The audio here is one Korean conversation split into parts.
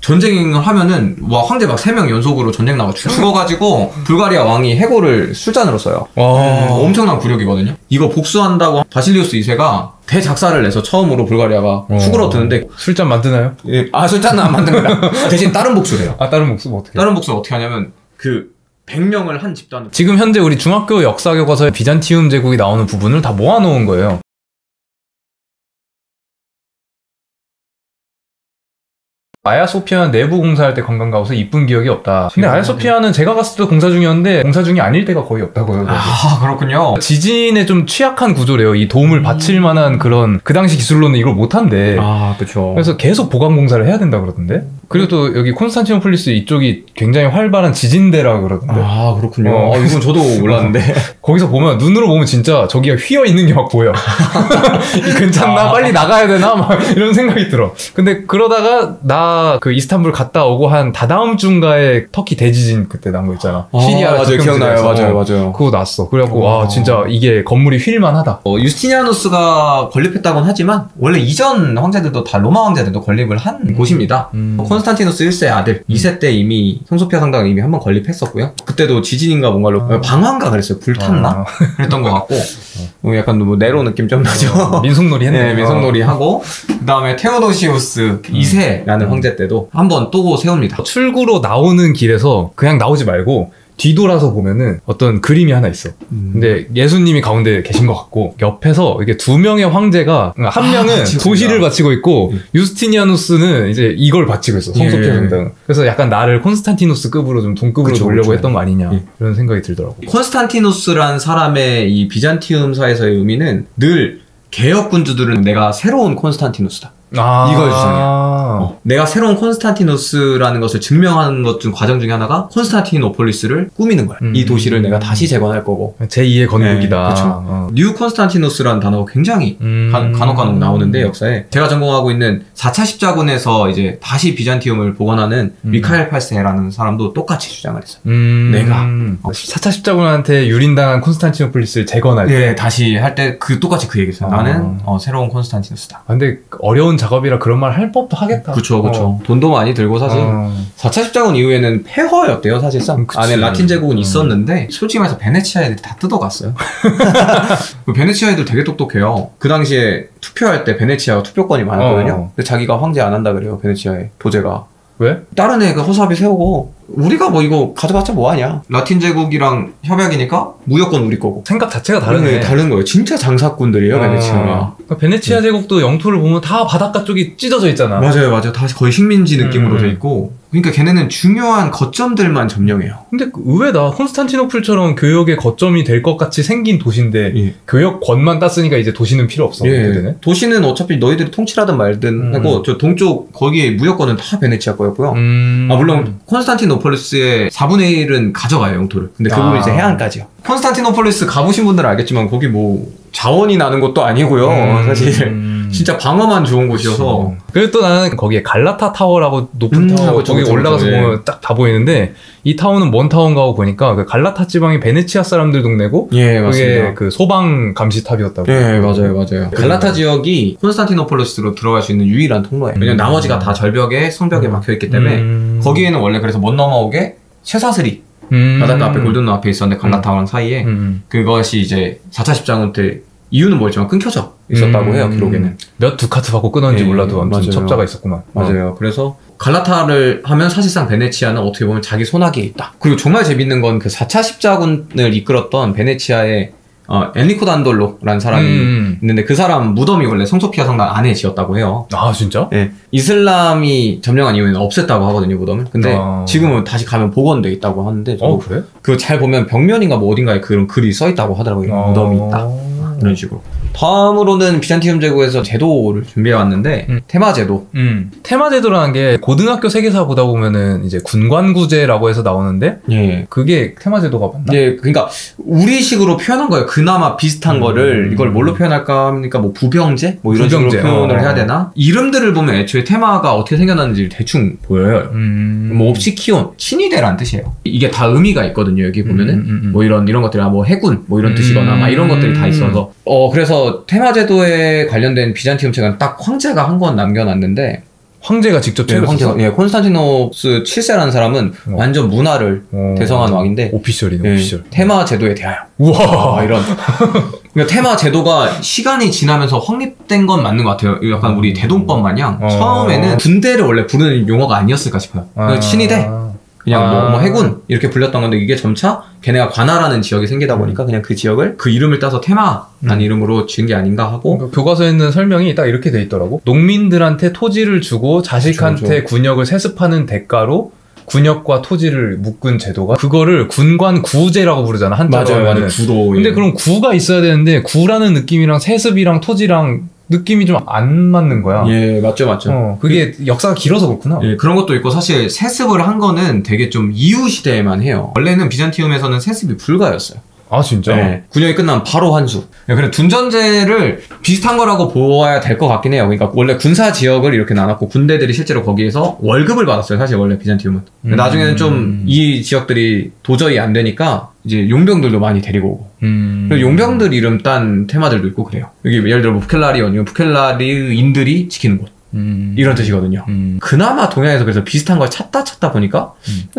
전쟁을 하면은 와 황제 막 3명 연속으로 전쟁 나가 죽어가지고 불가리아 왕이 해고를 술잔으로 써요. 엄청난 굴욕이거든요. 이거 복수한다고 바실리우스 2세가 대작사를 내서 처음으로 불가리아가 수그러드는데 술잔 만드나요? 예, 술잔은 안 만듭니다. 대신 다른 복수를 해요. 다른 복수 뭐 어떻게? 다른 복수를 어떻게 하냐면 100명을 한 집단으로 지금 현재 우리 중학교 역사 교과서에 비잔티움 제국이 나오는 부분을 다 모아놓은 거예요. 아야소피아 내부 공사할 때 관광 가고서 이쁜 기억이 없다. 근데 아야소피아는 제가 갔을 때 공사 중이었는데 공사 중이 아닐 때가 거의 없다고요. 그렇군요. 지진에 좀 취약한 구조래요. 이 도움을 바칠 만한 그런 그 당시 기술로는 이걸 못한대. 그렇죠. 그래서 계속 보강 공사를 해야 된다 그러던데. 그리고 또 여기 콘스탄티노플리스 이쪽이 굉장히 활발한 지진대라 그러던데. 그렇군요. 이건 저도 몰랐는데. 거기서 보면 눈으로 보면 진짜 저기가 휘어 있는 게 막 보여. 괜찮나? 빨리 나가야 되나? 막 이런 생각이 들어. 근데 그러다가 나 그 이스탄불 갔다 오고 한 다다음 주인가에 터키 대지진 그때 난 거 있잖아. 시리아 맞아요. 기억나요. 맞아요. 그거 났어. 그래갖고 진짜 이게 건물이 휠만하다. 유스티니아누스가 건립했다고는 하지만 원래 이전 황제들도 다 로마 황제들도 건립을 한 곳입니다. 콘스탄티누스 1세 아들 2세 때 이미 성소피아 성당을 이미 한번 건립했었고요. 그때도 지진인가 뭔가로 방화인가 그랬어요. 불탔나? 그랬던 것 같고 약간 뭐 네로 느낌 좀 나죠. 민속놀이 했네. 네, 민속놀이 하고 그 다음에 테오도시우스 2세라는 황제 때도 한번 또 세웁니다. 출구로 나오는 길에서 그냥 나오지 말고 뒤돌아서 보면은 어떤 그림이 하나 있어. 근데 예수님이 가운데 계신 것 같고 옆에서 이게 2명의 황제가 한 명은 도시를 바치고 있고 유스티니아누스는 이제 이걸 바치고 있어. 성소피아 성당. 그래서 약간 나를 콘스탄티누스급으로 좀 동급으로 놓으려고 했던 거 아니냐 이런 생각이 들더라고. 콘스탄티누스란 사람의 이 비잔티움사에서의 의미는 늘 개혁군주들은 내가 새로운 콘스탄티누스다. 이걸 주장해요. 내가 새로운 콘스탄티누스라는 것을 증명하는 것 중 과정 중에 하나가 콘스탄티노폴리스를 꾸미는 거야. 이 도시를 내가 다시 재건할 거고. 제2의 건국이다. 그렇죠. 뉴 콘스탄티누스라는 단어가 굉장히 간혹 나오는데 역사에 제가 전공하고 있는 4차 십자군에서 이제 다시 비잔티움을 복원하는 미카엘 8세라는 사람도 똑같이 주장을 했어요. 내가 4차 십자군한테 유린당한 콘스탄티노폴리스를 재건할 때 다시 할 때 똑같이 그 얘기했어요. 나는 새로운 콘스탄티누스다. 근데 어려운 작업이라 그런 말 할 법도 하겠다. 그쵸. 돈도 많이 들고 사실 4차 십자군 이후에는 폐허였대요 사실상. 안에 라틴 제국은 있었는데 솔직히 말해서 베네치아 애들이 다 뜯어갔어요. 베네치아 애들 되게 똑똑해요. 그 당시에 투표할 때 베네치아가 투표권이 많았거든요. 근데 자기가 황제 안 한다 그래요. 베네치아에 도제가. 왜? 다른 애가 허수아비 세우고 우리가 뭐 이거 가져갔자 뭐하냐. 라틴 제국이랑 협약이니까 무역권 우리 거고. 생각 자체가 다르네. 다른 거예요. 진짜 장사꾼들이에요 베네치아가. 그러니까 베네치아 제국도 영토를 보면 다 바닷가 쪽이 찢어져 있잖아. 맞아요. 다 거의 식민지 느낌으로 돼 있고. 그러니까 걔네는 중요한 거점들만 점령해요. 근데 의외다. 콘스탄티노플처럼 교역의 거점이 될 것 같이 생긴 도시인데 교역권만 땄으니까 이제 도시는 필요 없어. 도시는 어차피 너희들이 통치하든 말든 하고 저 동쪽 거기에 무역권은 다 베네치아 거였고요. 물론 콘스탄티노폴리스의 4분의 1은 가져가요 영토를. 근데 그 부분 이제 해안까지요. 콘스탄티노폴리스 가보신 분들은 알겠지만 거기 뭐 자원이 나는 것도 아니고요. 사실 진짜 방어만 좋은 곳이어서. 그리고 또 나는 거기에 갈라타 타워라고 높은 타워 거기 올라가서 보면 딱 다 보이는데 이 타워는 뭔 타워인가 하고 보니까 그 갈라타 지방이 베네치아 사람들 동네고 그게 그 소방 감시탑이었다고. 맞아요. 갈라타 지역이 콘스탄티노폴리스로 들어갈 수 있는 유일한 통로예요. 왜냐면 나머지가 다 절벽에 성벽에 막혀있기 때문에 거기에는 원래 그래서 못 넘어오게 쇠사슬이 바닷가 앞에 골든로 앞에 있었는데 갈라타랑 사이에 그것이 이제 4차 십자군 때 이유는 모르지만 끊겨져 있었다고 해요. 기록에는. 몇 두카트 받고 끊었는지 몰라도 아무튼 첩자가 있었구만. 맞아요. 그래서 갈라타를 하면 사실상 베네치아는 어떻게 보면 자기 손아귀에 있다. 그리고 정말 재밌는 건 그 4차 십자군을 이끌었던 베네치아의 엔리코 단돌로라는 사람이 있는데 그 사람 무덤이 원래 성소피아 성당 안에 지었다고 해요. 아 진짜? 네. 이슬람이 점령한 이후에는 없앴다고 하거든요 무덤을. 근데 지금은 다시 가면 복원돼 있다고 하는데 그래? 그 잘 보면 벽면인가 뭐 어딘가에 그런 글이 써 있다고 하더라고요. 무덤이 있다. 이런 식으로. 다음으로는 비잔티움 제국에서 제도를 준비해왔는데 테마 제도. 테마 제도라는 게 고등학교 세계사 보다 보면은 이제 군관구제라고 해서 나오는데 그게 테마 제도가 맞나? 그러니까 우리식으로 표현한 거예요. 그나마 비슷한 거를 이걸 뭘로 표현할까 하니까 뭐 부병제? 뭐 이런 식으로 표현을 해야 되나? 이름들을 보면 애초에 테마가 어떻게 생겨났는지 대충 보여요. 뭐 옵시키온, 친위대란 뜻이에요. 이게 다 의미가 있거든요. 여기 보면은 뭐 이런 것들이 뭐 해군 뭐 이런 뜻이거나 막 이런 것들이 다 있어서 그래서 테마 제도에 관련된 비잔티움 책은 딱 황제가 한 권 남겨놨는데 황제가 직접 책을 예, 콘스탄티노스 7세라는 사람은 완전 문화를 대성한 왕인데 오피셜이네. 예, 오피셜. 테마 제도에 대하여. 우와. 이런. 그러니까 테마 제도가 시간이 지나면서 확립된 건 맞는 것 같아요. 약간 우리 대동법 마냥 처음에는 군대를 원래 부르는 용어가 아니었을까 싶어요. 친위대, 그냥 뭐 해군 이렇게 불렸던 건데 이게 점차 걔네가 관할하는 지역이 생기다 보니까 그냥 그 지역을 그 이름을 따서 테마라는 이름으로 지은 게 아닌가 하고. 그러니까 교과서에 있는 설명이 딱 이렇게 돼 있더라고. 농민들한테 토지를 주고 자식한테 그렇죠. 군역을 세습하는 대가로 군역과 토지를 묶은 제도가 그거를 군관 구제라고 부르잖아. 한자로 하면은. 구로. 근데 예. 그럼 구가 있어야 되는데 구라는 느낌이랑 세습이랑 토지랑 느낌이 좀 안 맞는 거야. 예, 맞죠. 그게 역사가 길어서 그렇구나. 예, 그런 것도 있고 사실 세습을 한 거는 되게 좀 이후 시대에만 해요. 원래는 비잔티움에서는 세습이 불가였어요. 아 진짜? 네. 군역이 끝나면 바로 환수. 그래 둔전제를 비슷한 거라고 보아야 될 것 같긴 해요. 그러니까 원래 군사 지역을 이렇게 나눴고 군대들이 실제로 거기에서 월급을 받았어요. 사실 원래 비잔티움은. 나중에는 좀 이 지역들이 도저히 안 되니까 이제 용병들도 많이 데리고 오고. 그리고 용병들 이름 딴 테마들도 있고 그래요. 여기 예를 들어 부켈라리언이면 부켈라리인들이 지키는 곳. 이런 뜻이거든요. 그나마 동양에서 그래서 비슷한 걸 찾다 보니까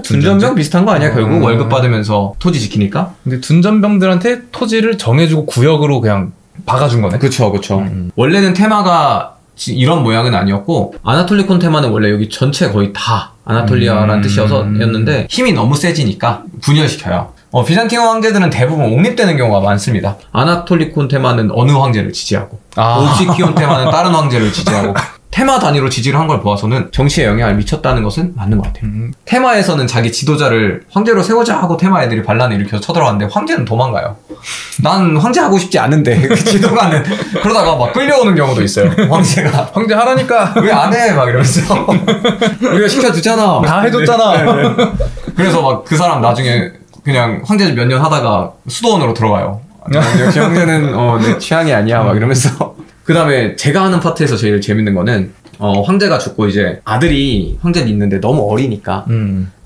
둔전병 비슷한 거 아니야? 결국 월급 받으면서 토지 지키니까. 근데 둔전병들한테 토지를 정해주고 구역으로 그냥 박아준 거네. 그쵸. 원래는 테마가 이런 모양은 아니었고 아나톨리콘 테마는 원래 여기 전체 거의 다 아나톨리아라는 뜻이었는데 힘이 너무 세지니까 분열시켜요. 비잔티움 황제들은 대부분 옹립되는 경우가 많습니다. 아나톨리콘 테마는 어느 황제를 지지하고 옵시키온 테마는 다른 황제를 지지하고 테마 단위로 지지를 한 걸 보아서는 정치에 영향을 미쳤다는 것은 맞는 것 같아요. 테마에서는 자기 지도자를 황제로 세우자 하고 테마 애들이 반란을 일으켜서 쳐들어갔는데 황제는 도망가요. 난 황제 하고 싶지 않은데 그 지도가는 그러다가 막 끌려오는 경우도 있어요. 황제가 황제 하라니까 왜 안 해? 막 이러면서 우리가 시켜주잖아. 다 해줬잖아. 네. 그래서 막 그 사람 나중에 그냥 황제 몇 년 하다가 수도원으로 들어가요. 역시 황제는 내 취향이 아니야 막 이러면서. 그 다음에 제가 하는 파트에서 제일 재밌는 거는 황제가 죽고 이제 아들이 황제를 잇는데 너무 어리니까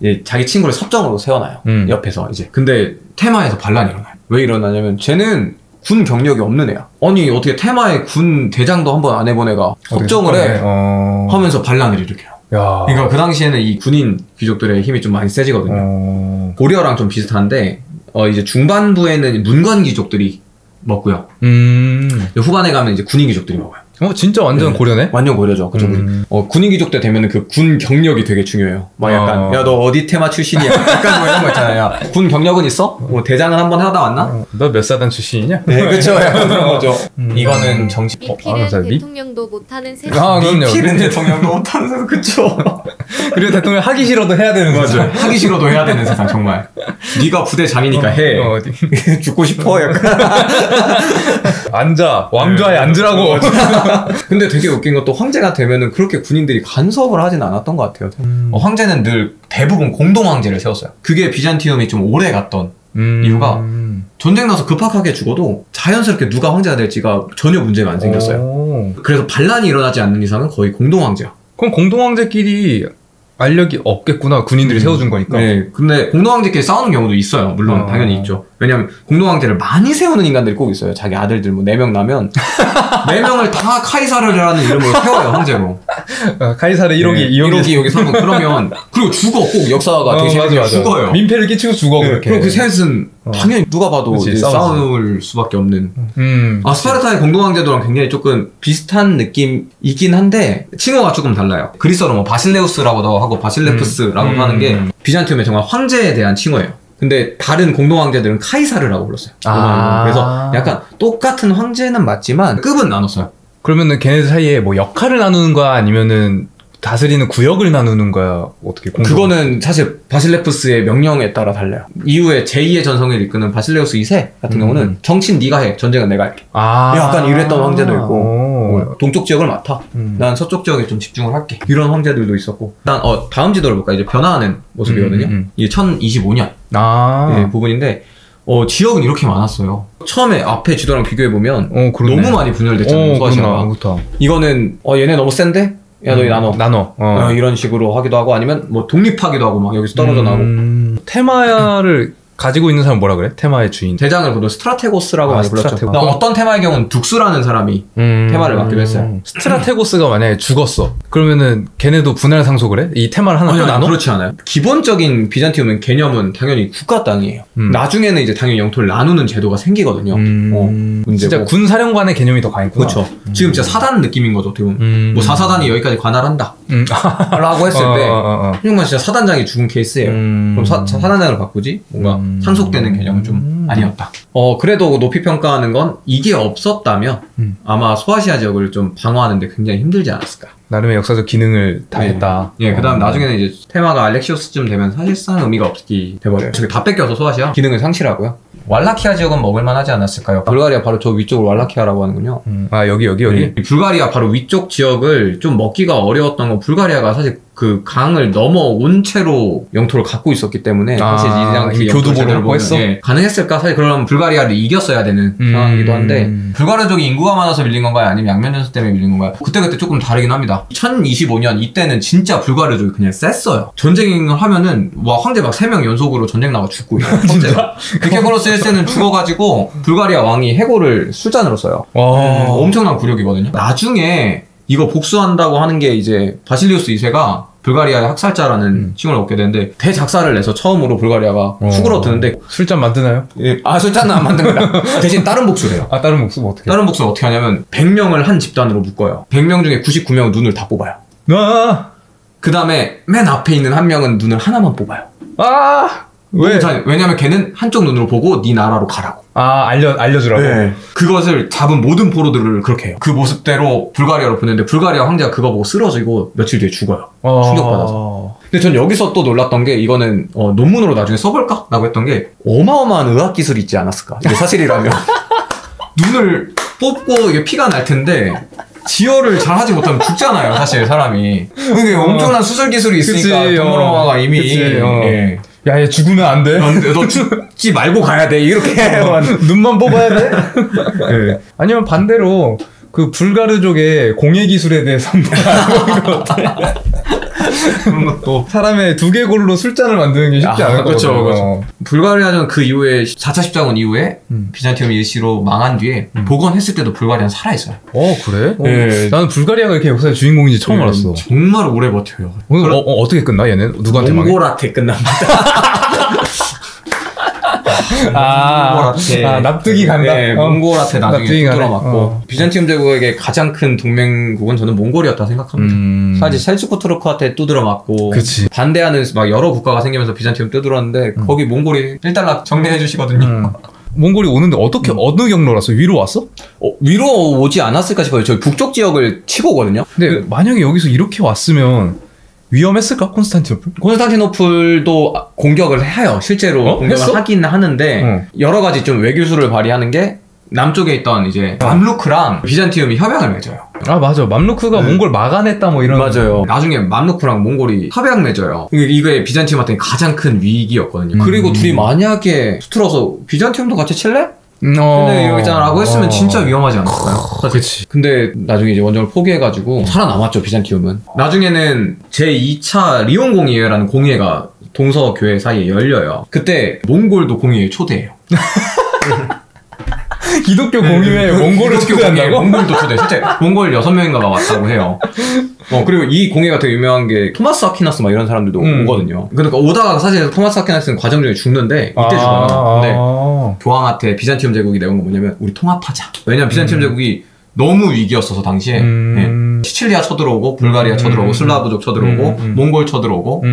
이제 자기 친구를 섭정으로 세워놔요. 옆에서 이제. 근데 테마에서 반란이 일어나요. 왜 일어나냐면 쟤는 군 경력이 없는 애야. 아니 어떻게 테마에 군 대장도 한번 안 해본 애가 섭정을 해 하면서 반란을 일으켜요. 야. 그러니까 그 당시에는 이 군인 귀족들의 힘이 좀 많이 세지거든요. 고려랑 좀 비슷한데 이제 중반부에는 문관 귀족들이 먹고요. 후반에 가면 이제 군인 귀족들이 먹어요. 진짜 완전 네. 고려네? 완전 고려죠. 그쵸. 군인 귀족 때 되면은 그 군 경력이 되게 중요해요. 막 약간, 야, 너 어디 테마 출신이야? 약간 뭐 이런 거 있잖아요. 야, 군 경력은 있어? 뭐 대장은 한번 하다 왔나? 너 몇 사단 출신이냐? 네, 그쵸. 약간 그런 거죠. 이거는 정치, 미필은 대통령도 못하는 세상. 그럼요. 미필은 대통령도 못하는 세상, 그쵸. 그리고 대통령 하기 싫어도 해야 되는 거죠. 하기 싫어도 해야 되는 세상, 정말. 네가 부대장이니까 해. 죽고 싶어, 약간. 앉아. 왕좌에 앉으라고. 근데 되게 웃긴 것도 황제가 되면은 그렇게 군인들이 간섭을 하진 않았던 것 같아요. 황제는 늘 대부분 공동 황제를 세웠어요. 그게 비잔티움이 좀 오래 갔던 이유가 전쟁 나서 급박하게 죽어도 자연스럽게 누가 황제가 될지가 전혀 문제가 안 생겼어요. 그래서 반란이 일어나지 않는 이상은 거의 공동 황제야. 그럼 공동 황제끼리 알력이 없겠구나. 군인들이 세워준 거니까. 네. 근데 공동황제끼리 싸우는 경우도 있어요. 물론 당연히 있죠. 왜냐면 공동황제를 많이 세우는 인간들이 꼭 있어요. 자기 아들들 뭐 4명 나면 4명을 다 카이사르라는 이름으로 세워요. 황제로. 카이사르 1호기, 2호기, 2호기, 3호기. 그러면 그리고 죽어. 꼭 역사가 대신에 죽어요. 민폐를 끼치고 죽어. 네. 그렇게. 그럼 그 셋은 당연히 누가 봐도 이제 싸울 수밖에 없는. 스파르타의 공동황제도랑 굉장히 조금 비슷한 느낌이긴 한데 칭호가 조금 달라요. 그리스어로 뭐 바실레우스라고도 하고 바실레프스라고 하는 게 비잔티움의 정말 황제에 대한 칭호예요. 근데 다른 공동황제들은 카이사르라고 불렀어요. 그래서 약간 똑같은 황제는 맞지만 급은 나눴어요. 그러면은 걔네들 사이에 뭐 역할을 나누는 거야? 아니면은 다스리는 구역을 나누는 거야? 어떻게 그거는 사실 바실레프스의 명령에 따라 달라요. 이후에 제2의 전성을 이끄는 바실레우스 2세 같은 경우는 정치는 네가 해, 전쟁은 내가 할게. 약간 이랬던 황제도 있고 동쪽 지역을 맡아. 난 서쪽 지역에 좀 집중을 할게. 이런 황제들도 있었고. 일단 다음 지도를 볼까? 이제 변화하는 모습이거든요. 이게 1025년 예, 부분인데 지역은 이렇게 많았어요. 처음에 앞에 지도랑 비교해보면 너무 많이 분열됐잖아요. 소아시아가. 이거는 얘네 너무 센데? 야, 너희 나눠. 나눠. 이런 식으로 하기도 하고, 아니면 뭐 독립하기도 하고, 막 여기서 떨어져 나오고. 테마야를 가지고 있는 사람 뭐라 그래? 테마의 주인. 대장을 보통 스트라테고스라고 많이 불렀죠. 어떤 테마의 경우는 둑스라는 사람이 테마를 맡기도 했어요. 스트라테고스가 만약에 죽었어. 그러면은 걔네도 분할 상속을 해? 이 테마를 하나 또 나눠? 그렇지 않아요. 기본적인 비잔티움 개념은 당연히 국가 땅이에요. 나중에는 이제 당연히 영토를 나누는 제도가 생기거든요. 진짜 군사령관의 개념이 더 강했구나. 그렇죠. 지금 진짜 사단 느낌인 거죠. 어떻게 보면. 뭐 4사단이 여기까지 관할한다. 라고 했을 때 정말 진짜 사단장이 죽은 케이스예요. 그럼 사단장을 바꾸지? 뭔가 상속되는 개념은 좀 아니었다. 그래도 높이 평가하는 건 이게 없었다면 아마 소아시아 지역을 좀 방어하는데 굉장히 힘들지 않았을까. 나름의 역사적 기능을 다 했다. 예, 그 다음 나중에는 이제 테마가 알렉시오스쯤 되면 사실상 의미가 없게 돼버려요. 저게 다 뺏겨서 소아시아 기능을 상실하고요. 왈라키아 지역은 먹을만 하지 않았을까요? 불가리아 바로 저 위쪽을 왈라키아라고 하는군요. 아, 여기. 네. 불가리아 바로 위쪽 지역을 좀 먹기가 어려웠던 건 불가리아가 사실 그 강을 넘어온 채로 영토를 갖고 있었기 때문에 사실 이 교두보로 했어? 예, 가능했을까? 사실 그러면 불가리아를 이겼어야 되는 상황이기도 한데 불가리아족이 인구가 많아서 밀린 건가요? 아니면 양면 전술 때문에 밀린 건가요? 그때 조금 다르긴 합니다. 1025년 이때는 진짜 불가리아족이 그냥 셌어요. 전쟁을 하면은 와 황제 막 3명 연속으로 전쟁 나가 죽고 있어요. 진짜? 비케코로스 1세는 죽어가지고 불가리아 왕이 해고를 술잔으로 써요. 엄청난 굴욕이거든요. 나중에 이거 복수한다고 하는 게 이제 바실리우스 2세가 불가리아의 학살자라는 칭호를 얻게 되는데 대작사를 내서 처음으로 불가리아가 수그러드는데 술잔 만드나요? 예, 술잔은 안 만듭니다. 대신 다른 복수를 해요. 다른 복수 뭐 어떻게? 다른 복수는 어떻게 하냐면 100명을 한 집단으로 묶어요. 100명 중에 99명은 눈을 다 뽑아요. 그 다음에 맨 앞에 있는 한 명은 눈을 하나만 뽑아요. 왜? 왜냐면 걔는 한쪽 눈으로 보고 네 나라로 가라고. 알려주라고. 네. 그것을 잡은 모든 포로들을 그렇게 해요. 그 모습대로 불가리아로 보냈는데 불가리아 황제가 그거 보고 쓰러지고 며칠 뒤에 죽어요. 충격받아서. 근데 전 여기서 또 놀랐던 게 이거는 논문으로 나중에 써볼까? 라고 했던 게 어마어마한 의학기술이 있지 않았을까? 이게 사실이라면. 눈을 뽑고 이게 피가 날 텐데 지혈을 잘 하지 못하면 죽잖아요. 사실 사람이. 근데 엄청난 수술 기술이 있으니까 도모로마가 이미 예. 야, 얘 죽으면 안 돼. 너 죽지 말고 가야 돼. 이렇게. 눈만 뽑아야 돼? 네. 아니면 반대로, 그 불가르족의 공예 기술에 대해서 한번 알아보는 거 어때? 그런 것도. 사람의 두개골로 술잔을 만드는 게 쉽지 않을 거죠. 그렇죠. 불가리아는 그 이후에 4차 십자군 이후에 비잔티움 일시로 망한 뒤에 복원했을 때도 불가리아는 살아있어요. 그래? 네. 나는 불가리아가 이렇게 역사의 주인공인지 처음 알았어. 정말 오래 버텨요. 어떻게 끝나 얘는? 누구한테 망해? 몽골한테 끝납니다. 납득이 간다. 네, 몽골한테 나중에 두드러 맞고 비잔티움 제국에게 가장 큰 동맹국은 저는 몽골이었다 생각합니다. 사실 셀주크 투르크한테 두드러 맞고 반대하는 막 여러 국가가 생기면서 비잔티움 두드러는데 거기 몽골이 일단락 정리해 주시거든요. 몽골이 오는데 어떻게 어느 경로로 왔어? 위로 왔어? 위로 오지 않았을까 싶어요. 저희 북쪽 지역을 치고 오거든요. 근데 만약에 여기서 이렇게 왔으면 위험했을까? 콘스탄티노플도 공격을 해요. 실제로 공격을 하긴 하는데 여러 가지 좀 외교수를 발휘하는 게 남쪽에 있던 이제 맘루크랑 비잔티움이 협약을 맺어요. 맞아. 맘루크가 몽골 막아냈다 뭐 이런. 맞아요. 나중에 맘루크랑 몽골이 협약 맺어요. 이게 비잔티움한테 가장 큰 위기였거든요. 그리고 둘이 만약에 수틀어서 비잔티움도 같이 칠래? 근데 여기 있잖아 라고 했으면 진짜 위험하지 않았을까요? 그치. 근데 나중에 이제 원정을 포기해가지고 살아남았죠. 비잔티움은. 나중에는 제2차 리온 공의회라는 공의회가 동서교회 사이에 열려요. 그때 몽골도 공의회에 초대해요. 기독교 공의회에 몽골을 초대한다고? 몽골도 초대. 실제 몽골 6명인가 왔다고 해요. 그리고 이 공예가 되게 유명한 게 토마스 아퀴나스 막 이런 사람들도 오거든요. 그러니까 오다가 사실 토마스 아퀴나스는 과정 중에 죽는데 이때 죽어요. 근데 교황한테 비잔티움 제국이 내온 건 뭐냐면 우리 통합하자. 왜냐면 비잔티움 제국이 너무 위기였어서 당시에 시칠리아 쳐들어오고 불가리아 쳐들어오고 슬라브족 쳐들어오고 몽골 쳐들어오고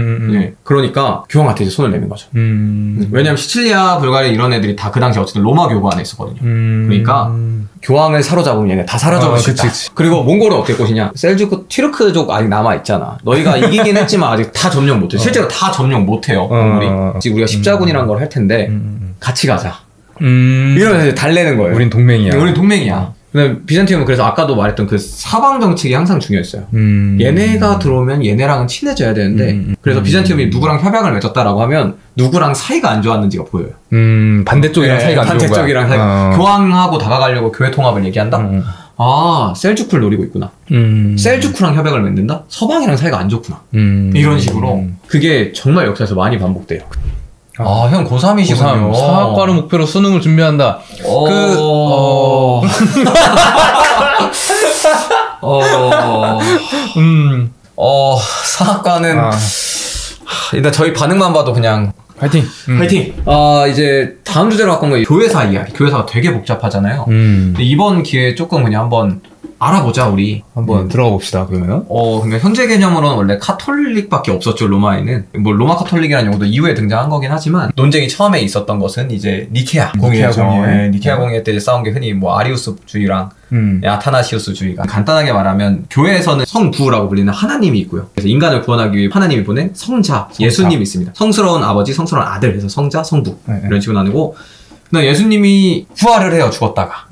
그러니까 교황한테 이제 손을 내민 거죠. 왜냐면 시칠리아 불가리아 이런 애들이 다 그 당시 어쨌든 로마 교구 안에 있었거든요. 그러니까 교황을 사로잡으면 얘네 다 사로잡을 수 있다. 그리고 몽골은 어떻게 것이냐, 셀주크 튀르크족 아직 남아있잖아. 너희가 이기긴 했지만 아직 다 점령 못해. 실제로 다 점령 못해요. 지금 우리가 십자군이란 걸 할 텐데 같이 가자 이러면서 달래는 거예요. 우린 동맹이야. 우린 동맹이야. 근데 비잔티움은 그래서 아까도 말했던 그 사방 정책이 항상 중요했어요. 얘네가 들어오면 얘네랑은 친해져야 되는데 그래서 비잔티움이 누구랑 협약을 맺었다라고 하면 누구랑 사이가 안 좋았는지가 보여요. 반대쪽이랑 사이가 안 좋은 거야. 반대쪽이랑 교황하고 다가가려고 교회 통합을 얘기한다? 셀주크를 노리고 있구나. 셀주크랑 협약을 맺는다? 서방이랑 사이가 안 좋구나. 이런 식으로 그게 정말 역사에서 많이 반복돼요. 아, 형 고3이시군요. 고3 사학과를 목표로 수능을 준비한다. 사학과는 일단 저희 반응만 봐도 그냥 파이팅! 파이팅! 이제 다음 주제로 갖고 온 거예요. 교회사 이야기. 교회사가 되게 복잡하잖아요. 근데 이번 기회에 조금 그냥 한번 알아보자, 우리. 한번 들어가 봅시다, 그러면. 그러니까 현재 개념으로는 원래 카톨릭밖에 없었죠, 로마에는. 뭐, 로마 카톨릭이라는 용어도 이후에 등장한 거긴 하지만, 논쟁이 처음에 있었던 것은 이제 니케아 공예죠. 네, 니케아 공예 때 이제 싸운 게 흔히 뭐, 아리우스주의랑 아타나시우스주의가. 간단하게 말하면, 교회에서는 성부라고 불리는 하나님이 있고요. 그래서 인간을 구원하기 위해 하나님이 보낸 성자, 예수님이 있습니다. 성스러운 아버지, 성스러운 아들, 그래서 성자, 성부. 이런 식으로 나누고, 그다음 예수님이 부활을 해요, 죽었다가.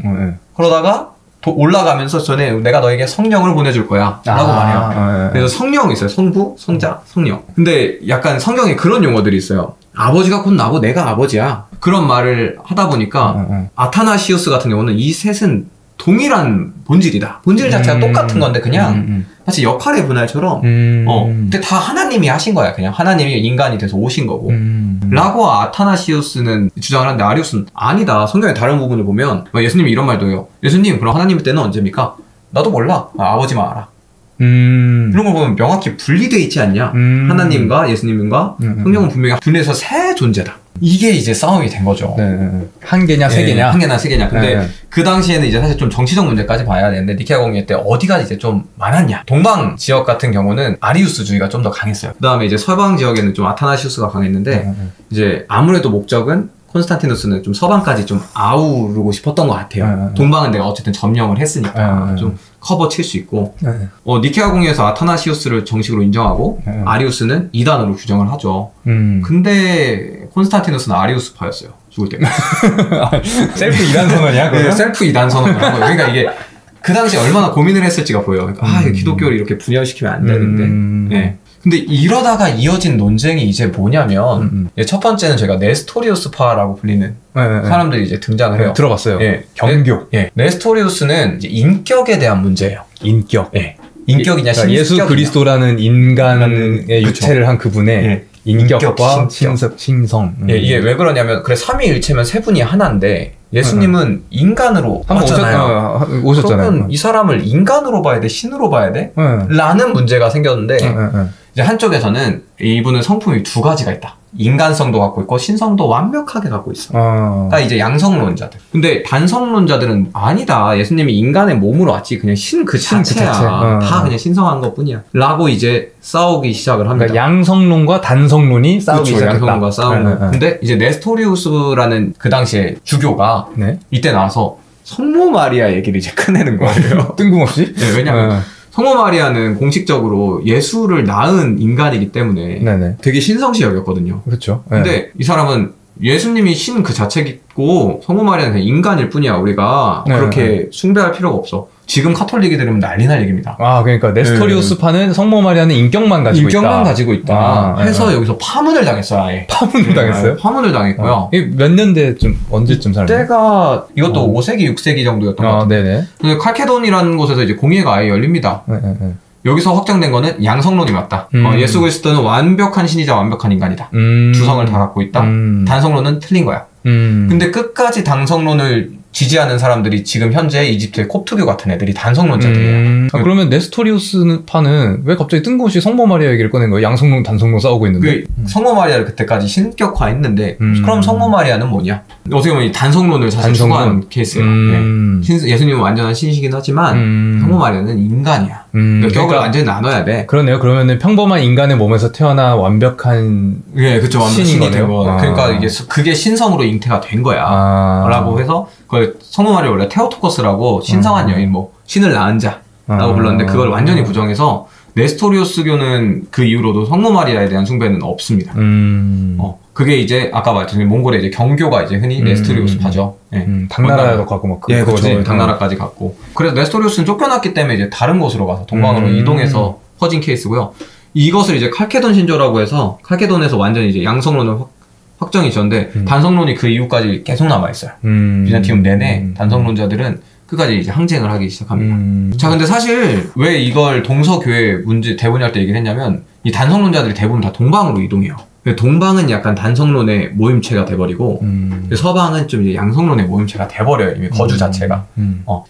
그러다가, 올라가면서 전에 내가 너에게 성령을 보내줄 거야 라고 말해요. 그래서 성령이 있어요. 성부, 성자, 성령. 근데 약간 성경에 그런 용어들이 있어요. 아버지가 곧 나고 내가 아버지야. 그런 말을 하다 보니까 아타나시우스 같은 경우는 이 셋은 동일한 본질이다. 본질 자체가 똑같은 건데 그냥 마치 역할의 분할처럼 근데 다 하나님이 하신 거야. 그냥 하나님이 인간이 돼서 오신 거고 라고 아타나시우스는 주장을 하는데 아리우스는 아니다. 성경의 다른 부분을 보면 예수님이 이런 말도 해요. 예수님 그럼 하나님의 때는 언제입니까? 나도 몰라. 아버지만 알아. 이런 걸 보면 명확히 분리되어 있지 않냐? 하나님과 예수님과 성령은 분명히 분리해서 새 존재다. 이게 이제 싸움이 된 거죠. 한 개냐, 세 개냐? 한 개나 세 개냐. 근데 그 당시에는 이제 사실 좀 정치적 문제까지 봐야 되는데, 니케아 공예 때 어디가 이제 좀 많았냐? 동방 지역 같은 경우는 아리우스주의가 좀 더 강했어요. 그 다음에 이제 서방 지역에는 좀 아타나시우스가 강했는데, 이제 아무래도 목적은 콘스탄티누스는 좀 서방까지 좀 아우르고 싶었던 것 같아요. 동방은 내가 어쨌든 점령을 했으니까 좀 커버 칠 수 있고 니케아 공예에서 아타나시우스를 정식으로 인정하고 아리우스는 이단으로 규정을 하죠. 근데 콘스탄티누스는 아리우스파였어요. 죽을 때. 셀프 이단 선언이야? 네, 셀프 이단 선언을 한 거예요. 그러니까 이게 그 당시에 얼마나 고민을 했을지가 보여요. 그러니까 기독교를 이렇게 분열시키면 안 되는데. 네. 근데 이러다가 이어진 논쟁이 이제 뭐냐면 첫 번째는 저희가 네스토리우스파라고 불리는 사람들이 이제 등장을 해요. 들어봤어요. 경교. 네스토리우스는 이제 인격에 대한 문제예요. 인격. 인격이냐 그러니까 예수 그리스도라는 인간의 유체를 한 그분의 인격과 신성. 이게 왜 그러냐면 그래 삼위일체면 세 분이 하나인데 예수님은 인간으로 왔잖아요. 오셨잖아요. 그러면 이 사람을 인간으로 봐야 돼? 신으로 봐야 돼? 라는 문제가 생겼는데 이제 한쪽에서는 이분은 성품이 두 가지가 있다. 인간성도 갖고 있고 신성도 완벽하게 갖고 있어. 그러니까 이제 양성론자들. 근데 단성론자들은 아니다. 예수님이 인간의 몸으로 왔지. 그냥 신 그 자체야. 다 그냥 신성한 것뿐이야. 라고 이제 싸우기 시작을 합니다. 그러니까 양성론과 단성론이 싸우기 시작했다. 양성론과 싸우고. 근데 이제 네스토리우스라는 그 당시에 주교가 이때 나와서 성모 마리아 얘기를 이제 꺼내는 거예요. 뜬금없이? 네, 왜냐면 성모 마리아는 공식적으로 예수를 낳은 인간이기 때문에 되게 신성시 여겼거든요. 그렇죠. 근데 이 사람은 예수님이 신 그 자체고 성모 마리아는 그냥 인간일 뿐이야. 우리가 그렇게 숭배할 필요가 없어. 지금 카톨릭이 들으면 난리 날 얘기입니다. 그러니까 네스토리우스파는 성모 마리아는 인격만 가지고 있다. 해서 여기서 파문을 당했어요. 아예. 파문을 당했어요? 파문을 당했고요. 몇 년대 언제쯤 살았나요? 때가 이것도 5세기, 6세기 정도였던 것 같아요. 근데 칼케돈이라는 곳에서 이제 공예가 아예 열립니다. 여기서 확정된 거는 양성론이 맞다. 예수 그리스도는 완벽한 신이자 완벽한 인간이다. 두 성을 다 갖고 있다. 단성론은 틀린 거야. 근데 끝까지 단성론을 지지하는 사람들이 지금 현재 이집트의 콥트교 같은 애들이 단성론자들이에요. 그러면 네스토리우스파는 왜 갑자기 뜬금없이 성모 마리아 얘기를 꺼낸 거예요? 양성론, 단성론 싸우고 있는데. 성모 마리아를 그때까지 신격화했는데 그럼 성모 마리아는 뭐냐? 어떻게 보면 이 단성론을 사실 추구한 케이스예요. 예수님은 완전한 신이시긴 하지만 성모 마리아는 인간이야. 격을 완전히 나눠야 돼. 그러네요. 그러면은 평범한 인간의 몸에서 태어나 완벽한 그쵸. 신이 된 거. 그러니까 이게 그게 신성으로 잉태가 된 거야. 라고 해서 그 성모 마리아 원래 테오토커스라고 신성한 여인, 뭐 신을 낳은 자라고 불렀는데 그걸 완전히 부정해서 네스토리우스교는 그 이후로도 성모 마리아에 대한 숭배는 없습니다. 그게 이제 아까 말했듯이 몽골의 이제 경교가 이제 흔히 네스토리우스파죠. 당나라도 가고 막 그거지. 당나라까지 갔고. 그래서 네스토리우스는 쫓겨났기 때문에 이제 다른 곳으로 가서 동방으로 이동해서 퍼진 케이스고요. 이것을 이제 칼케돈 신조라고 해서 칼케돈에서 완전히 이제 양성론을 확정이 졌는데 단성론이 그 이후까지 계속 남아있어요. 비잔티움 내내 단성론자들은 끝까지 이제 항쟁을 하기 시작합니다. 자, 근데 사실 왜 이걸 동서교회 문제 대본할 때 얘기를 했냐면 이 단성론자들이 대부분 다 동방으로 이동해요. 동방은 약간 단성론의 모임체가 돼버리고 서방은 좀 이제 양성론의 모임체가 돼버려요. 이미 거주 자체가.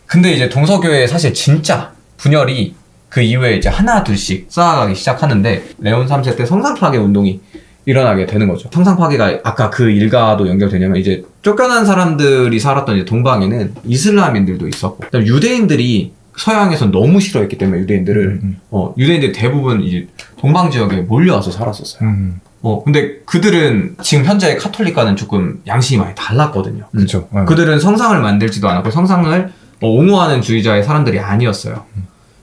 근데 이제 동서교회 사실 진짜 분열이 그 이후에 이제 하나 둘씩 쌓아가기 시작하는데 레온 3세 때 성상 파괴 운동이 일어나게 되는 거죠. 성상 파괴가 아까 그 일가도 연결되냐면 이제 쫓겨난 사람들이 살았던 이제 동방에는 이슬람인들도 있었고 그다음에 유대인들이 서양에서 너무 싫어했기 때문에 유대인들을 유대인들 대부분 이제 동방 지역에 몰려와서 살았었어요. 근데 그들은 지금 현재 카톨릭과는 조금 양식이 많이 달랐거든요. 그렇죠. 그들은 성상을 만들지도 않았고 성상을 옹호하는 주의자의 사람들이 아니었어요.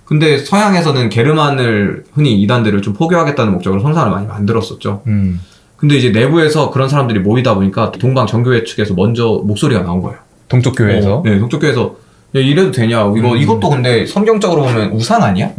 근데 서양에서는 게르만을 흔히 이단들을 좀 포교하겠다는 목적으로 성상을 많이 만들었었죠. 근데 이제 내부에서 그런 사람들이 모이다 보니까 동방 정교회 측에서 먼저 목소리가 나온 거예요. 동쪽 교회에서? 네, 동쪽 교회에서 야, 이래도 되냐? 이것도 근데 성경적으로 보면 우상 아니야?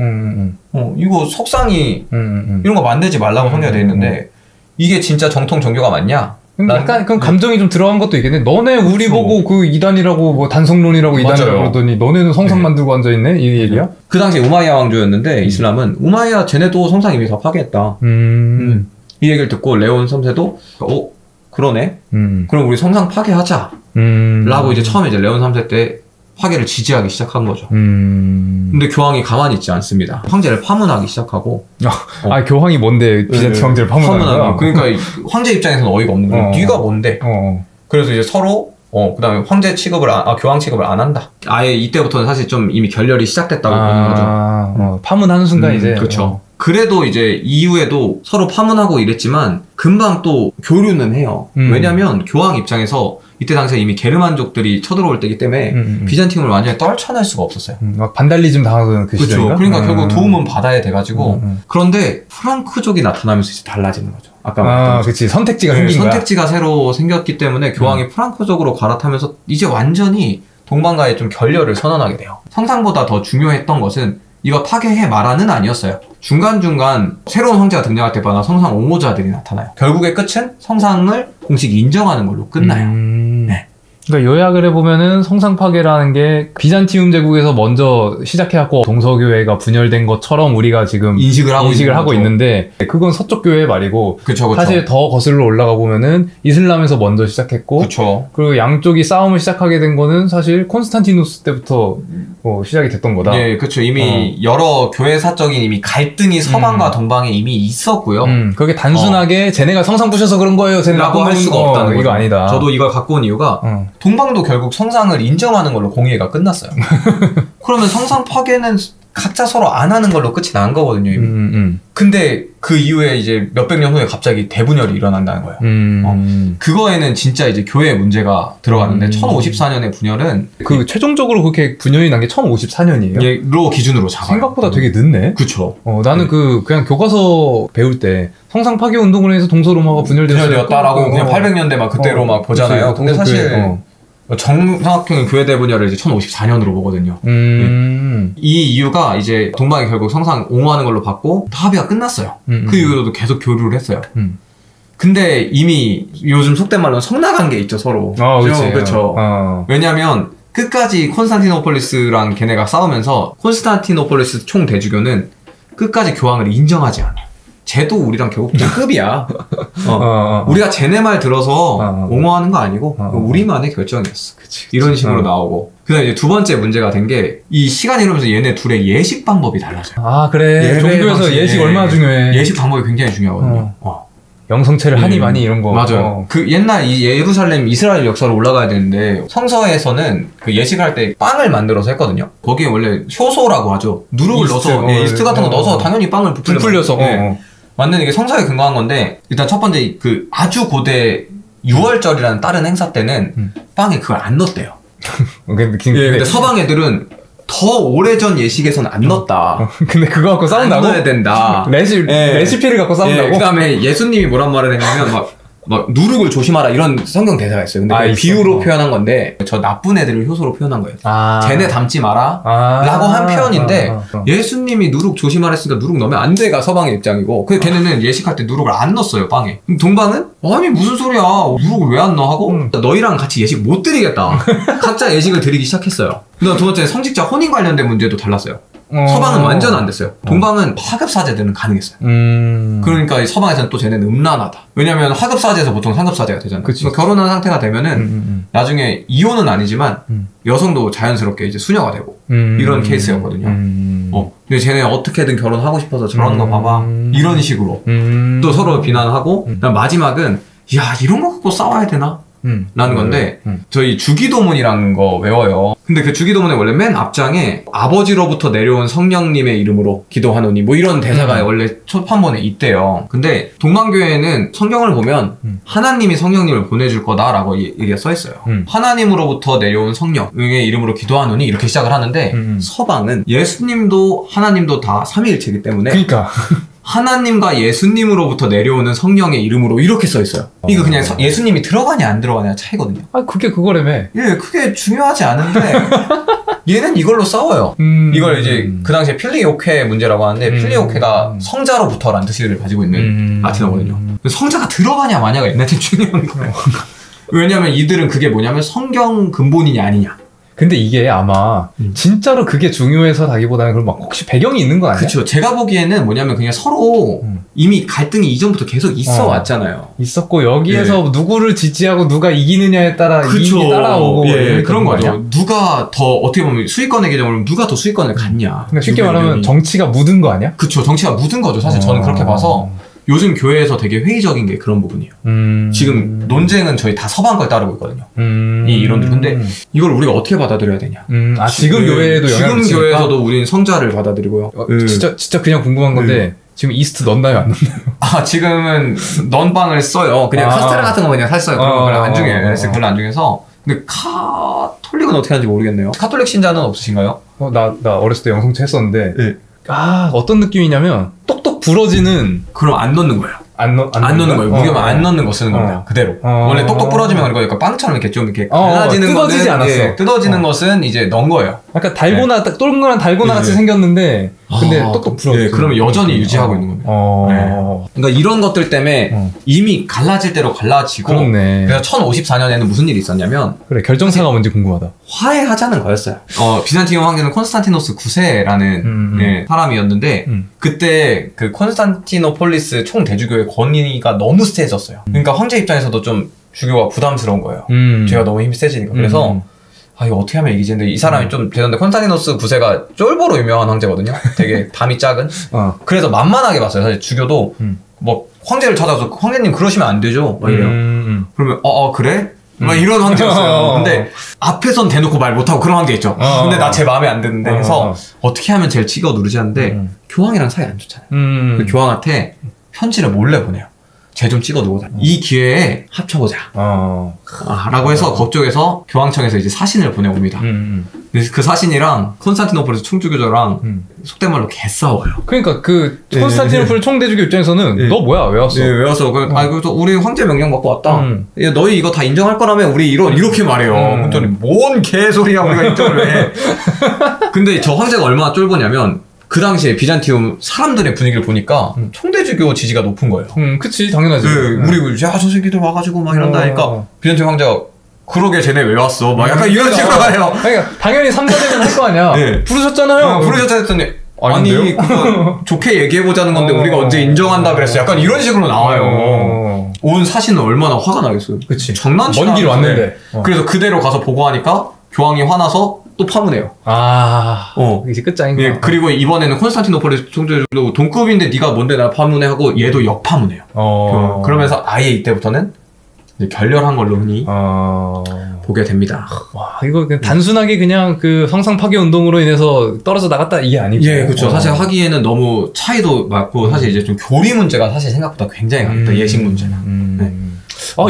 이거 석상이 이런 거 만들지 말라고 성경에 돼 있는데 이게 진짜 정통 종교가 맞냐? 약간 그런 감정이 좀 들어간 것도 있겠네. 너네 우리 그쵸. 보고 그 이단이라고 뭐 단성론이라고 이단이라고 맞아요. 그러더니 너네는 성상 만들고 앉아있네? 이 얘기야? 그 당시에 우마이야 왕조였는데 이슬람은 우마이야 쟤네도 성상 이미 다 파괴했다. 이 얘기를 듣고 레온 3세도 그러네? 그럼 우리 성상 파괴하자. 라고 이제 처음에 이제 레온 3세 때 파괴를 지지하기 시작한 거죠. 근데 교황이 가만히 있지 않습니다. 황제를 파문하기 시작하고. 교황이 뭔데 비잔티 황제를 파문하는 거야? 그러니까 황제 입장에서는 어이가 없는 거야. 네가 뭔데? 그래서 이제 서로 그 다음에 황제 취급을 교황 취급을 안 한다. 아예 이때부터는 사실 좀 이미 결렬이 시작됐다고 보는 거죠. 파문하는 순간 이제. 그렇죠. 그래도 이제 이후에도 서로 파문하고 이랬지만 금방 또 교류는 해요. 왜냐면 교황 입장에서 이때 당시에 이미 게르만족들이 쳐들어올 때이기 때문에 비잔티움을 완전히 떨쳐낼 수가 없었어요. 반달리즘 당하던 그 시절인가? 그러니까 결국 도움은 받아야 돼가지고 그런데 프랑크족이 나타나면서 이제 달라지는 거죠. 아까 말했던 그치. 선택지가 생긴 거야. 선택지가 새로 생겼기 때문에 교황이 프랑크족으로 갈아타면서 이제 완전히 동방과의 좀 결렬을 선언하게 돼요. 성상보다 더 중요했던 것은 이거 파괴해 마라는 아니었어요. 중간중간 새로운 황제가 등장할 때마다 성상 옹호자들이 나타나요. 결국의 끝은 성상을 공식 인정하는 걸로 끝나요. 네. 그러니까 요약을 해보면은 성상 파괴라는 게 비잔티움 제국에서 먼저 시작해갖고 동서교회가 분열된 것처럼 우리가 지금 인식을 하고 있는데 그건 서쪽 교회의 말이고 그쵸. 사실 더 거슬러 올라가 보면은 이슬람에서 먼저 시작했고 그리고 양쪽이 싸움을 시작하게 된 거는 사실 콘스탄티누스 때부터 시작이 됐던 거다. 네, 그렇죠. 이미 여러 교회사적인 이미 갈등이 서방과 동방에 이미 있었고요. 그게 단순하게 쟤네가 성상 부셔서 그런 거예요. 라고 할 수가 없다는 거죠. 이거 아니다. 저도 이걸 갖고 온 이유가 동방도 결국 성상을 인정하는 걸로 공의회가 끝났어요. 그러면 성상 파괴는 각자 서로 안 하는 걸로 끝이 난 거거든요. 이미. 근데 그 이후에 이제 몇백 년 후에 갑자기 대분열이 일어난다는 거예요. 그거에는 진짜 이제 교회의 문제가 들어가는데 1054년의 분열은 그 최종적으로 그렇게 분열이 난 게 1054년이에요? 로 기준으로 잡아요. 생각보다 되게 늦네. 그쵸. 나는 그냥 교과서 배울 때 성상 파괴 운동을 해서 동서로마가 분열되었다라고 그냥 800년대 막 그때로 막 보잖아요. 근데 사실 정상학형의 교회 대분열을 이제 1054년으로 보거든요. 이 이유가 이제 동방이 결국 성상 옹호하는 걸로 받고 다 합의가 끝났어요. 그 이후로도 계속 교류를 했어요. 근데 이미 요즘 속된 말로는 성나간 게 있죠, 서로. 그렇죠. 왜냐면 끝까지 콘스탄티노폴리스랑 걔네가 싸우면서 콘스탄티노폴리스 총 대주교는 끝까지 교황을 인정하지 않아요. 쟤도 우리랑 결국 급이야. 우리가 쟤네 말 들어서 옹호하는 거 아니고 우리만의 결정이었어. 그치. 이런 식으로 나오고. 그다음 이제 두 번째 문제가 된 게 이 시간이 흐르면서 얘네 둘의 예식 방법이 달라져요. 그래. 종교에서 예식 얼마나 중요해. 예식 방법이 굉장히 중요하거든요. 영성체를 하니 많이 이런 거. 맞아요. 그 옛날 이 예루살렘 이스라엘 역사로 올라가야 되는데 성서에서는 그 예식할 때 빵을 만들어서 했거든요. 거기에 원래 효소라고 하죠. 누룩을 넣어서 이스트 같은 거 넣어서 당연히 빵을 부풀려서 만드는 게 성서에 근거한 건데 일단 첫 번째 그 아주 고대 6월절이라는 다른 행사 때는 빵에 그걸 안 넣었대요. 근데 서방 애들은 더 오래전 예식에서는 안 넣었다. 근데 그거 갖고 싸운다고? 안 넣어야 된다. 레시피를 갖고 싸운다고? 그 다음에 예수님이 뭐란 말을 했냐면 막 누룩을 조심하라 이런 성경 대사가 있어요. 근데 비유로 표현한 건데 저 나쁜 애들을 효소로 표현한 거예요. 쟤네 닮지 마라 라고 한 표현인데 예수님이 누룩 조심하라 했으니까 누룩 넣으면 안 돼가 서방의 입장이고 근데 걔네는 예식할 때 누룩을 안 넣었어요, 빵에. 동방은 아니 무슨 소리야, 누룩을 왜 안 넣어 하고 너희랑 같이 예식 못 드리겠다. 각자 예식을 드리기 시작했어요. 두 번째 성직자 혼인 관련된 문제도 달랐어요. 서방은 완전 안 됐어요. 동방은 하급사제들은 가능했어요. 그러니까 서방에서는 또 쟤네는 음란하다. 왜냐면 하급사제에서 보통 상급사제가 되잖아요. 그러니까 결혼한 상태가 되면은 나중에 이혼은 아니지만 여성도 자연스럽게 이제 수녀가 되고 이런 케이스였거든요. 근데 쟤네 어떻게든 결혼하고 싶어서 저러는 거 봐봐. 이런 식으로 또 서로 비난하고 마지막은 야 이런 거 갖고 싸워야 되나? 라는 건데 저희 주기도문이라는 거 외워요. 근데 그 주기도문에 원래 맨 앞장에 아버지로부터 내려온 성령님의 이름으로 기도하노니 뭐 이런 대사가 원래 초판본에 있대요. 근데 동방교회는 성경을 보면 하나님이 성령님을 보내줄 거다라고 얘기가 써있어요. 하나님으로부터 내려온 성령의 이름으로 기도하노니 이렇게 시작을 하는데 서방은 예수님도 하나님도 다 삼위일체이기 때문에 그러니까 하나님과 예수님으로부터 내려오는 성령의 이름으로 이렇게 써있어요. 이거 그냥 예수님이 들어가냐 안 들어가냐 차이거든요. 아 그게 그거라며. 예, 그게 중요하지 않은데 얘는 이걸로 싸워요. 이걸 이제 그 당시에 필리오케 문제라고 하는데 필리오케가 성자로부터라는 뜻을 가지고 있는 라틴어거든요. 성자가 들어가냐 마냐가 얘네한테 중요한 거예요. 왜냐면 이들은 그게 뭐냐면 성경 근본이냐 아니냐. 근데 이게 아마 진짜로 그게 중요해서라기보다는 그럼 막 혹시 배경이 있는 거 아니야? 그렇죠. 제가 보기에는 뭐냐면 그냥 서로 이미 갈등이 이전부터 계속 있어 왔잖아요. 있었고 여기에서 누구를 지지하고 누가 이기느냐에 따라 이익이 따라오고 그런 거죠. 누가 더 어떻게 보면 수익권의 개념으로 누가 더 수익권을 갖냐. 그러니까 쉽게 말하면 정치가 묻은 거 아니야? 그렇죠. 정치가 묻은 거죠. 사실 저는 그렇게 봐서 요즘 교회에서 되게 회의적인 게 그런 부분이에요. 지금 논쟁은 저희 다 서방 걸 따르고 있거든요. 이 이론들. 근데 이걸 우리가 어떻게 받아들여야 되냐. 지금 교회에도 영향을 지금 교회에서도 우린 성자를 받아들이고요. 진짜 그냥 궁금한 건데 지금 이스트 넣나요 안 넣나요? 지금은 넌방을 써요. 그냥 카스테라 같은 거 그냥 샀어요. 그런 거 별로 안 중요해요. 별로 안 중요해서. 근데 카톨릭은 어떻게 하는지 모르겠네요. 카톨릭 신자는 없으신가요? 나 어렸을 때 영성체 했었는데 어떤 느낌이냐면 똑똑 부러지는. 그럼 안 넣는 거예요. 안 넣는 거예요. 무게만 안 넣는 거 쓰는 겁니다. 그대로. 원래 똑똑 부러지면 그러니까 빵처럼 이렇게 좀 이렇게 갈라지는 뜯어지지 거는, 않았어. 뜯어지는 것은 이제 넣은 거예요. 약간 달고나 동그란 달고나 같이 생겼는데 근데 똑똑 부러져. 그러면 여전히 유지하고 있는 겁니다. 그러니까 이런 것들 때문에 이미 갈라질 대로 갈라지고. 그렇네. 그래서 1054년에는 무슨 일이 있었냐면 그래 결정사가 뭔지 궁금하다. 화해하자는 거였어요. 비잔티움 황제는 콘스탄티노스 9세라는 사람이었는데 그때 그 콘스탄티노폴리스 총 대주교의 권위가 너무 세졌어요. 그러니까 황제 입장에서도 좀 주교가 부담스러운 거예요. 제가 너무 힘이 세지니까. 그래서 이거 어떻게 하면 이기지? 근데 이 사람이 좀 되는데 콘스탄티노스 9세가 쫄보로 유명한 황제거든요. 되게 담이 작은. 그래서 만만하게 봤어요. 사실 주교도 뭐 황제를 찾아서 황제님 그러시면 안 되죠. 막 이래요. 그러면 그래? 막 이런 황제였어요. 근데 앞에선 대놓고 말 못하고 그런 황제 있죠. 근데 나 제 마음에 안 드는데 해서 어떻게 하면 제일 치고 누르지 하는데 교황이랑 사이 안 좋잖아요. 그 교황한테 편지를 몰래 보내요. 쟤 좀 찍어 누고 다녀. 이 기회에 합쳐보자. 라고 해서 그쪽에서 교황청에서 이제 사신을 보내옵니다. 그 사신이랑 콘스탄티노폴에서 총주교저랑 속된 말로 개싸워요. 그러니까 그 콘스탄티노폴 총대주교 입장에서는 너 뭐야? 왜 왔어? 왜 왔어? 그래서 우리 황제 명령 받고 왔다. 야, 너희 이거 다 인정할 거라면 우리 이렇게 말해요. 그랬더니 뭔 개소리야 우리가 인정을 해. 근데 저 황제가 얼마나 쫄보냐면 그 당시에 비잔티움 사람들의 분위기를 보니까 총대주교 지지가 높은 거예요. 그치 당연하지. 우리 저 새끼들 와가지고 막 이런다니까 비잔티움 황제가 그러게 쟤네 왜 왔어? 막 약간 이런 식으로 해요. 그러니까 당연히 3사대면 할 거 아니야. 부르셨잖아요. 부르셨잖아요 했더니 아니 그거 좋게 얘기해보자는 건데 우리가 언제 인정한다 그랬어. 약간 이런 식으로 나와요. 온 사신은 얼마나 화가 나겠어요. 그치. 장난치나. 먼 길 왔는데. 그래서 그대로 가서 보고하니까 교황이 화나서 또 파문해요. 이제 끝장인 거야. 그리고 이번에는 콘스탄티노폴의 총대주도 동급인데 네가 뭔데 나 파문해 하고 얘도 역파문해요. 그러면서 아예 이때부터는 이제 결렬한 걸로 흔히 보게 됩니다. 와, 이거 그냥 단순하게 그냥 그 성상 파괴 운동으로 인해서 떨어져 나갔다 이게 아니고. 그렇죠. 사실 하기에는 너무 차이도 많고 사실 이제 좀 교리 문제가 사실 생각보다 굉장히 강합니다. 예식 문제는.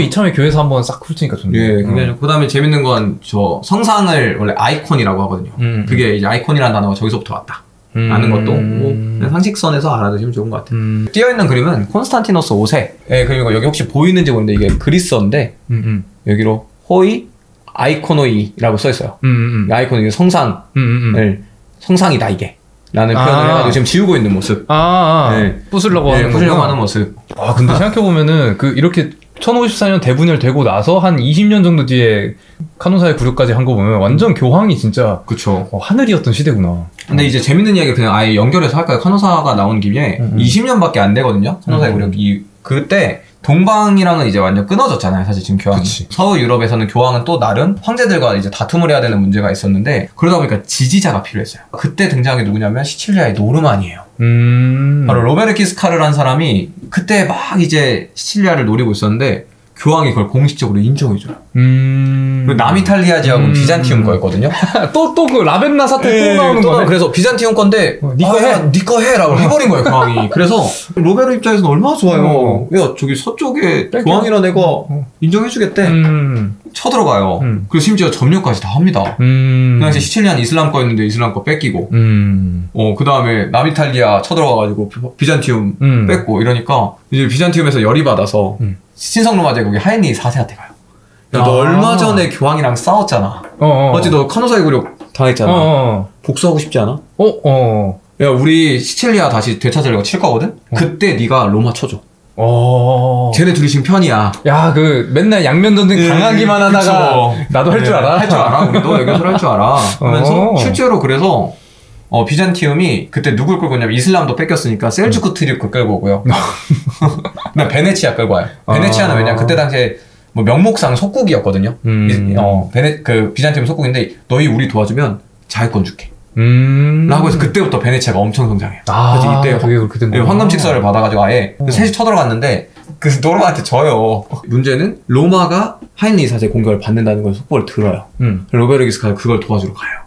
이참에 교회에서 한번 싹 훑으니까 좋네요. 굉장히 그 다음에 재밌는 건 저 성상을 원래 아이콘이라고 하거든요. 그게 이제 아이콘이라는 단어가 저기서부터 왔다. 라는 것도 뭐 상식선에서 알아두시면 좋은 것 같아요. 띄어있는 그림은 콘스탄티노스 5세. 그리고 여기 혹시 보이는지 모르는데 이게 그리스어인데 여기로 호이 아이코노이라고 써있어요. 아이콘은 이게 성상을 성상이다 이게 라는 표현을 해가지고 지금 지우고 있는 모습. 부수려고 하는 부수려고 하는 모습. 근데 생각해보면은 이렇게 1054년 대분열 되고 나서 한 20년 정도 뒤에 카노사의 굴욕까지 한 거 보면 완전 교황이 진짜 그쵸. 하늘이었던 시대구나. 근데 이제 재밌는 이야기 그냥 아예 연결해서 할까요? 카노사가 나온 김에 20년밖에 안 되거든요. 카노사의 굴욕이. 그때 동방이랑은 이제 완전 끊어졌잖아요. 사실 지금 교황이. 그치. 서구 유럽에서는 교황은 또 나름 황제들과 이제 다툼을 해야 되는 문제가 있었는데 그러다 보니까 지지자가 필요했어요. 그때 등장한 게 누구냐면 시칠리아의 노르만이에요. 바로 로베르 기스카르라는 사람이 그때 막 이제 시칠리아를 노리고 있었는데 교황이 그걸 공식적으로 인정해줘요. 그리고 남이탈리아 지역은 비잔티움 거였거든요. 또 그 라벤나 사태 또 나오는 거네. 그래서 비잔티움 건데 니꺼 해라고 해버린 거예요, 교황이. 그래서 로베르 입장에서는 얼마나 좋아요. 야, 저기 서쪽에 교황이라는 애가 인정해주겠대. 쳐들어가요. 그리고 심지어 점령까지 다 합니다. 그 당시 시칠리아는 이슬람 거였는데 이슬람 거 뺏기고 그 다음에 남이탈리아 쳐들어가가지고 비잔티움 뺏고 이러니까 이제 비잔티움에서 열이 받아서 신성 로마 제국의 하인리 4세한테 가요. 야, 너 얼마 전에 교황이랑 싸웠잖아. 어찌 너 카노사의 굴욕 당했잖아. 복수하고 싶지 않아? 야, 우리 시칠리아 다시 되찾으려고 칠 거거든? 그때 네가 로마 쳐줘. 쟤네 둘이 지금 편이야. 야, 그 맨날 양면 전쟁 당하기만 하다가 그쵸. 나도 할 줄 알아. 할 줄 알아. 우리도 애교설 할 줄 알아. 하면서 실제로 그래서 비잔티움이 그때 누굴 끌고 오냐면 이슬람도 뺏겼으니까 셀주크 트리크 끌고 오고요. 베네치아 끌고 와요. 베네치아는 왜냐 그때 당시에 뭐 명목상 속국이었거든요. 비잔티움 속국인데 너희 우리 도와주면 자유권 줄게. 라고 해서 그때부터 베네치아가 엄청 성장해요. 그래서 이때 황금 직서를 받아가지고 아예 셋이 쳐들어갔는데 그 노르마한테 져요. 문제는 로마가 하인리 2세의 공격을 받는다는 걸 속보를 들어요. 로베르 기스카르가 그걸 도와주러 가요.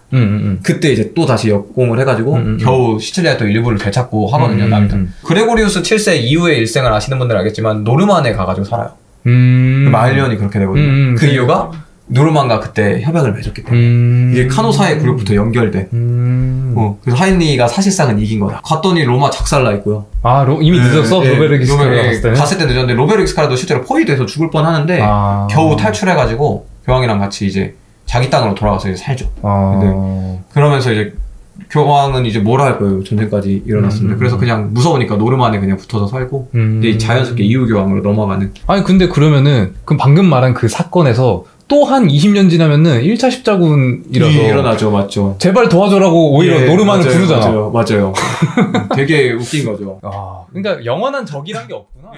그때 이제 또 다시 역공을 해가지고 겨우 시칠리아 또 일부를 되찾고 하거든요. 그레고리우스 7세 이후의 일생을 아시는 분들은 알겠지만 노르만에 가가지고 살아요. 마일리언이 그렇게 되거든요. 그 이유가 노르만과 그때 협약을 맺었기 때문에 이게 카노사의 굴욕부터 연결된 그래서 하인리가 사실상은 이긴 거다. 갔더니 로마 작살나 있고요. 이미 늦었어? 로베르 기스카르가 갔을 때는? 갔을 때 늦었는데 로베르 기스카르도 실제로 포위돼서 죽을 뻔 하는데 겨우 탈출해가지고 교황이랑 같이 이제 자기 땅으로 돌아가서 이제 살죠. 근데 그러면서 이제 교황은 이제 뭘 할 거예요? 전쟁까지 일어났습니다. 그래서 그냥 무서우니까 노르만에 그냥 붙어서 살고 이제 자연스럽게 이후 교황으로 넘어가는. 아니 근데 그럼 방금 말한 그 사건에서 또 한 20년 지나면은 1차 십자군이라서 일어나죠. 맞죠. 제발 도와줘라고 오히려 노르만을 부르잖아. 맞아요. 되게 웃긴 거죠. 그러니까 영원한 적이란 게 없구나.